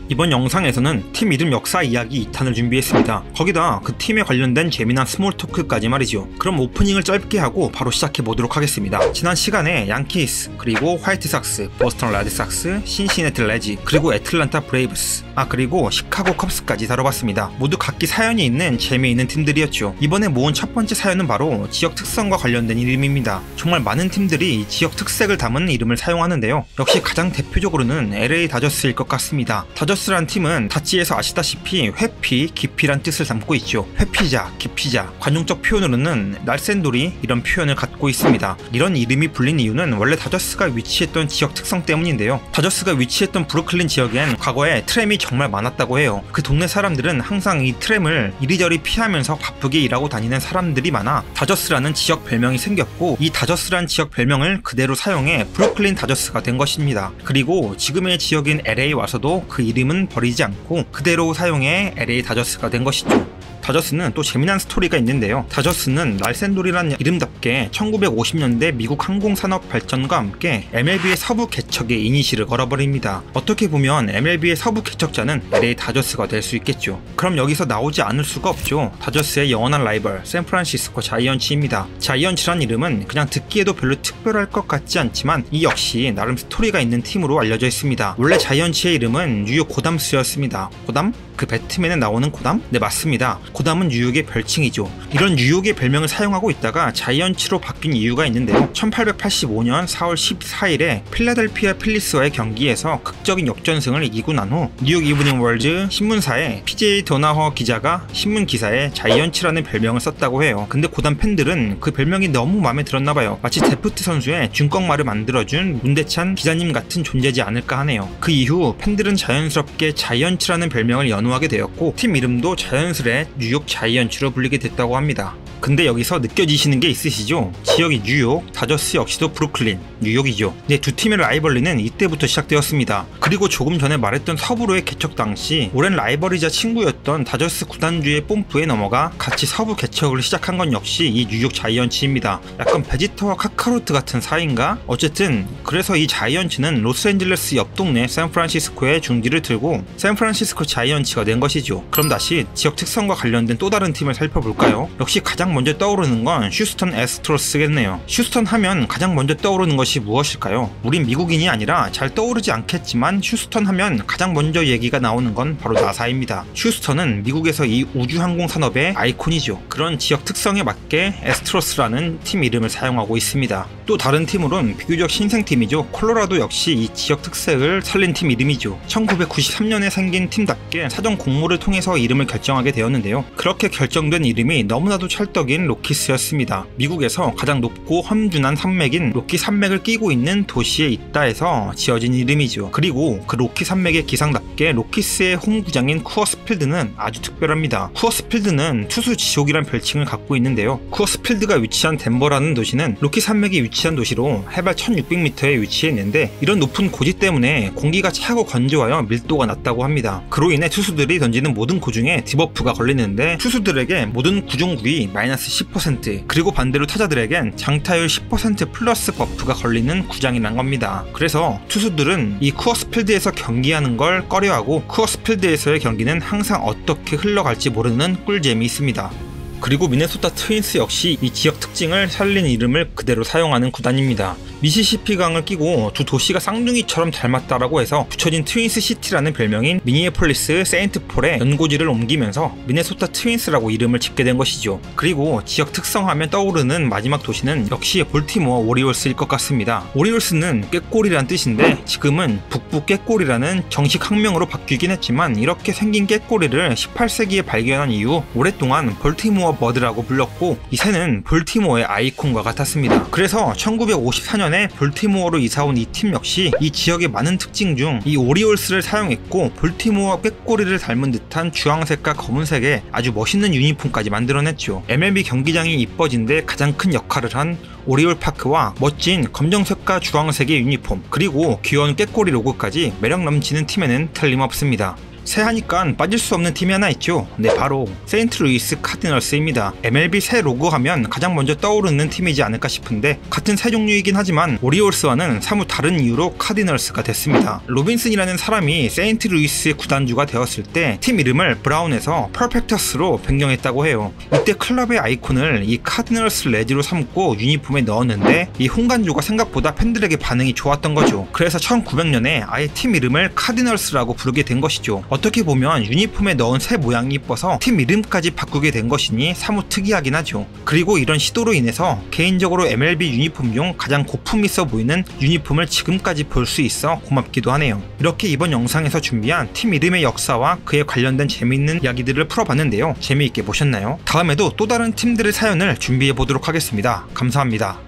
이번 영상에서는 팀 이름 역사 이야기 2탄을 준비했습니다. 거기다 그 팀에 관련된 재미난 스몰 토크까지 말이죠. 그럼 오프닝을 짧게 하고 바로 시작해보도록 하겠습니다. 지난 시간에 양키스, 그리고 화이트삭스, 보스턴 레드삭스, 신시내티 레지, 그리고 애틀란타 브레이브스, 그리고 시카고 컵스까지 다뤄봤습니다. 모두 각기 사연이 있는 재미있는 팀들이었죠. 이번에 모은 첫 번째 사연은 바로 지역 특성과 관련된 이름입니다. 정말 많은 팀들이 지역 특색을 담은 이름을 사용하는데요. 역시 가장 대표적으로는 LA 다저스일 것 같습니다. 다저스란 팀은 다찌에서 아시다시피 회피, 깊이란 뜻을 담고 있죠. 회피자, 깊이자, 관용적 표현으로는 날쌘돌이 이런 표현을 갖고 있습니다. 이런 이름이 불린 이유는 원래 다저스가 위치했던 지역 특성 때문인데요. 다저스가 위치했던 브루클린 지역엔 과거에 트램이 정말 많았다고 해요. 그 동네 사람들은 항상 이 트램을 이리저리 피하면서 바쁘게 일하고 다니는 사람들이 많아 다저스라는 지역 별명이 생겼고, 이 다저스란 지역 별명을 그대로 사용해 브루클린 다저스가 된 것입니다. 그리고 지금의 지역인 LA 와서도 그 이름은 버리지 않고 그대로 사용해 LA 다저스가 된 것이죠. 다저스는 또 재미난 스토리가 있는데요. 다저스는 날쌘돌이라는 이름답게 1950년대 미국 항공산업 발전과 함께 MLB의 서부 개척에 이니시를 걸어버립니다. 어떻게 보면 MLB의 서부 개척자는 LA 다저스가 될 수 있겠죠. 그럼 여기서 나오지 않을 수가 없죠. 다저스의 영원한 라이벌 샌프란시스코 자이언츠입니다. 자이언츠란 이름은 그냥 듣기에도 별로 특별할 것 같지 않지만 이 역시 나름 스토리가 있는 팀으로 알려져 있습니다. 원래 자이언츠의 이름은 뉴욕 고담스였습니다. 고담? 그 배트맨에 나오는 고담? 네, 맞습니다. 고담은 뉴욕의 별칭이죠. 이런 뉴욕의 별명을 사용하고 있다가 자이언츠로 바뀐 이유가 있는데요. 1885년 4월 14일에 필라델피아 필리스와의 경기에서 극적인 역전승을 이기고 난 후 뉴욕 이브닝 월드 신문사에 PJ 도나허 기자가 신문 기사에 자이언츠라는 별명을 썼다고 해요. 근데 고담 팬들은 그 별명이 너무 마음에 들었나봐요. 마치 데프트 선수의 준꺽말을 만들어준 문대찬 기자님 같은 존재지 않을까 하네요. 그 이후 팬들은 자연스럽게 자이언츠라는 별명을 연호하게 되었고, 팀 이름도 자연스레 뉴욕 자이언츠로 불리게 됐다고 합니다. 근데 여기서 느껴지시는 게 있으시죠? 지역이 뉴욕, 다저스 역시도 브루클린, 뉴욕이죠. 네, 두 팀의 라이벌리는 이때부터 시작되었습니다. 그리고 조금 전에 말했던 서부로의 개척 당시 오랜 라이벌이자 친구였던 다저스 구단주의 뽐뿌에 넘어가 같이 서부 개척을 시작한 건 역시 이 뉴욕 자이언츠입니다. 약간 베지터와 카카로트 같은 사이인가? 어쨌든 그래서 이 자이언츠는 로스앤젤레스 옆 동네 샌프란시스코에 중지를 들고 샌프란시스코 자이언츠가 된 것이죠. 그럼 다시 지역 특성과 관련된 또 다른 팀을 살펴볼까요? 역시 가장 먼저 떠오르는 건 휴스턴 애스트로스겠네요. 휴스턴 하면 가장 먼저 떠오르는 것이 무엇일까요? 우린 미국인이 아니라 잘 떠오르지 않겠지만 휴스턴 하면 가장 먼저 얘기가 나오는 건 바로 나사입니다. 휴스턴은 미국에서 이 우주항공 산업의 아이콘이죠. 그런 지역 특성에 맞게 애스트로스라는 팀 이름을 사용하고 있습니다. 또 다른 팀으론 비교적 신생팀이죠. 콜로라도 역시 이 지역 특색을 살린 팀 이름이죠. 1993년에 생긴 팀답게 사전 공모를 통해서 이름을 결정하게 되었는데요. 그렇게 결정된 이름이 너무나도 찰떡인 로키스였습니다. 미국에서 가장 높고 험준한 산맥인 로키 산맥을 끼고 있는 도시에 있다 해서 지어진 이름이죠. 그리고 그 로키 산맥의 기상답게 로키스의 홈구장인 쿠어스필드는 아주 특별합니다. 쿠어스필드는 투수 지옥이란 별칭을 갖고 있는데요. 쿠어스필드가 위치한 덴버라는 도시는 로키 산맥이 위치한 도시로 해발 1600m에 위치해 있는데, 이런 높은 고지 때문에 공기가 차고 건조하여 밀도가 낮다고 합니다. 그로 인해 투수들이 던지는 모든 구 중에 디버프가 걸리는데, 투수들에게 모든 구종구이 마이너스 10%, 그리고 반대로 타자들에겐 장타율 10% 플러스 버프가 걸리는 구장이란 겁니다. 그래서 투수들은 이 쿠어스필드에서 경기하는 걸 꺼려하고 쿠어스필드에서의 경기는 항상 어떻게 흘러갈지 모르는 꿀잼이 있습니다. 그리고 미네소타 트윈스 역시 이 지역 특징을 살린 이름을 그대로 사용하는 구단입니다. 미시시피 강을 끼고 두 도시가 쌍둥이처럼 닮았다라고 해서 붙여진 트윈스 시티라는 별명인 미니애폴리스 세인트폴에 연고지를 옮기면서 미네소타 트윈스라고 이름을 짓게 된 것이죠. 그리고 지역 특성하면 떠오르는 마지막 도시는 역시 볼티모어 오리올스일 것 같습니다. 오리올스는 꾀꼬리란 뜻인데 지금은 북부 꾀꼬리라는 정식 학명으로 바뀌긴 했지만, 이렇게 생긴 꾀꼬리를 18세기에 발견한 이후 오랫동안 볼티모어 버드라고 불렀고, 이 새는 볼티모어의 아이콘과 같았습니다. 그래서 1954년에 볼티모어로 이사온 이 팀 역시 이 지역의 많은 특징 중 이 오리올스를 사용했고, 볼티모어 꾀꼬리를 닮은 듯한 주황색과 검은색의 아주 멋있는 유니폼까지 만들어냈죠. MLB 경기장이 이뻐진 데 가장 큰 역할을 한 오리올 파크와 멋진 검정색과 주황색의 유니폼, 그리고 귀여운 꾀꼬리 로고까지 매력 넘치는 팀에는 틀림없습니다. 새하니까 빠질 수 없는 팀이 하나 있죠. 네, 바로 세인트루이스 카디널스입니다. MLB 새 로고 하면 가장 먼저 떠오르는 팀이지 않을까 싶은데 같은 새 종류이긴 하지만 오리올스와는 사뭇 다른 이유로 카디널스가 됐습니다. 로빈슨이라는 사람이 세인트루이스의 구단주가 되었을 때 팀 이름을 브라운에서 퍼펙터스로 변경했다고 해요. 이때 클럽의 아이콘을 이 카디널스 레즈로 삼고 유니폼에 넣었는데 이 홍간주가 생각보다 팬들에게 반응이 좋았던 거죠. 그래서 1900년에 아예 팀 이름을 카디널스라고 부르게 된 것이죠. 어떻게 보면 유니폼에 넣은 새 모양이 이뻐서 팀 이름까지 바꾸게 된 것이니 사뭇 특이하긴 하죠. 그리고 이런 시도로 인해서 개인적으로 MLB 유니폼 중 가장 고품 있어 보이는 유니폼을 지금까지 볼 수 있어 고맙기도 하네요. 이렇게 이번 영상에서 준비한 팀 이름의 역사와 그에 관련된 재미있는 이야기들을 풀어봤는데요. 재미있게 보셨나요? 다음에도 또 다른 팀들의 사연을 준비해 보도록 하겠습니다. 감사합니다.